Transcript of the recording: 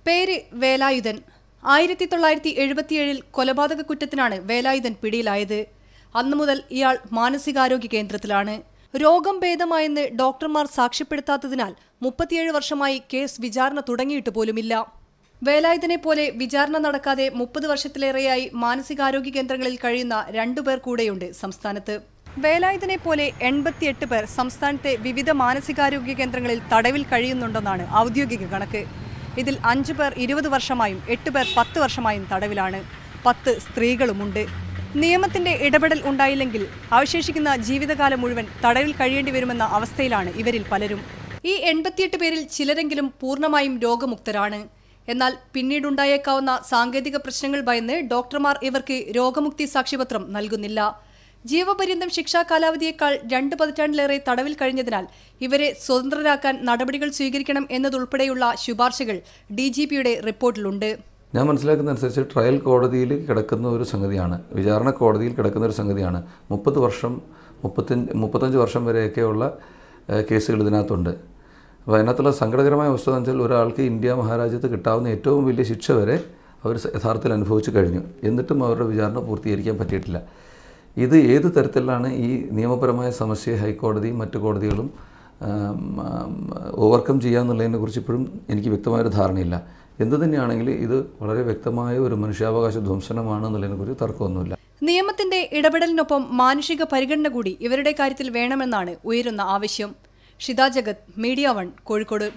പേര് വേലായുധൻ. 1977 കൊലപാതക കുറ്റത്തിനാണ് വേലായുധൻ പിടിയിലായത്. അന്നു മുതൽ ഇയാൾ മാനസികാരോഗ്യ കേന്ദ്രത്തിലാണ്. രോഗം ഭേദമായെന്ന് ഡോക്ടർമാർ സാക്ഷ്യപ്പെടുത്താത്തതിനാൽ 37 വർഷമായി കേസ് വിചാരണ തുടങ്ങിയിട്ട് പോലുമില്ല. വേലായുധനെ പോലെ വിചാരണ നടക്കാതെ 30 വർഷത്തിലേറെയായി മാനസികാരോഗ്യ കേന്ദ്രങ്ങളിൽ കഴിയുന്ന 2 പേർ കൂടെയുണ്ട് സംസ്ഥാനത്ത്. വേലായുധനെ പോലെ 88 പേർ സംസ്ഥാനത്തെ വിവിധ മാനസികാരോഗ്യ കേന്ദ്രങ്ങളിൽ തടവിൽ കഴിയുന്നുണ്ടെന്നാണ് ഔദ്യോഗിക കണക്ക്. ഇതിൽ 5 പേർ 20 വർഷമായും 8 പേർ 10 വർഷമായും തടവിലാണ്. 10 സ്ത്രീകളുമുണ്ട്. നിയമത്തിന്റെ ഇടപെടൽ ഉണ്ടായില്ലെങ്കിൽ അവശേഷിക്കുന്ന ജീവിതകാലം മുഴുവൻ തടവിൽ കഴിയേണ്ടി വരുമെന്ന അവസ്ഥയിലാണ് ഇവരിൽ പലരും. ഈ 88 പേരിൽ ചിലരെങ്കിലും പൂർണ്ണമായും രോഗമുക്തരാണ്. എന്നാൽ പിന്നീടുണ്ടായേക്കാവുന്ന സാങ്കേതിക പ്രശ്നങ്ങൾ ഭയന്ന് ഡോക്ടർമാർ ഇവർക്ക് രോഗമുക്തി സാക്ഷ്യപത്രം നൽകുന്നില്ല. ജീവപര്യന്തം ശിക്ഷാ കാലാവധിയേക്കാൾ 2 പതിറ്റാണ്ടിലേറെ തടവിൽ കഴിഞ്ഞതിനാൽ ഇവരെ സ്വതന്ത്രരാക്കാൻ നടപടികൾ സ്വീകരിക്കണം എന്നതുൾപ്പെടെയുള്ള ശുപാർശകൾ DGPയുടെ റിപ്പോർട്ടിലുണ്ട്. ഞാൻ മനസ്സിലാക്കുന്നതനുസരിച്ച് ട്രയൽ കോടതിയിൽ കിടക്കുന്ന ഒരു സംഗതിയാണ്, വിചാരണ കോടതിയിൽ കിടക്കുന്ന ഒരു സംഗതിയാണ്. 30 വർഷം 35 വർഷം വരെയൊക്കെയുള്ള കേസുകൾ ഇതിനകത്തുണ്ട്. അപ്പോൾ അതിനകത്തുള്ള സങ്കടകരമായ അവസ്ഥ എന്ന് വെച്ചാൽ ഒരാൾക്ക് ഇന്ത്യ മഹാരാജ്യത്ത് കിട്ടാവുന്ന ഏറ്റവും വലിയ ശിക്ഷ വരെ അവർ യഥാർത്ഥത്തിൽ അനുഭവിച്ചു കഴിഞ്ഞു. എന്നിട്ടും അവരുടെ വിചാരണ പൂർത്തീകരിക്കാൻ പറ്റിയിട്ടില്ല. ഇത് ഏത് തരത്തിലാണ് ഈ നിയമപരമായ സമസ്യയെ ഹൈക്കോടതിയും മറ്റു കോടതികളും ഓവർകം ചെയ്യാമെന്നുള്ളതിനെ കുറിച്ച് ഇപ്പോഴും എനിക്ക് വ്യക്തമായൊരു ധാരണയില്ല. എന്തു തന്നെയാണെങ്കിൽ ഇത് വളരെ വ്യക്തമായ ഒരു മനുഷ്യാവകാശ ധ്വംസനമാണ് എന്നുള്ളതിനെക്കുറിച്ച് തർക്കമൊന്നുമില്ല. നിയമത്തിന്റെ ഇടപെടലിനൊപ്പം മാനുഷിക പരിഗണന കൂടി ഇവരുടെ കാര്യത്തിൽ വേണമെന്നാണ് ഉയരുന്ന ആവശ്യം. ഷിത ജഗത്, മീഡിയ 1, കോഴിക്കോട്.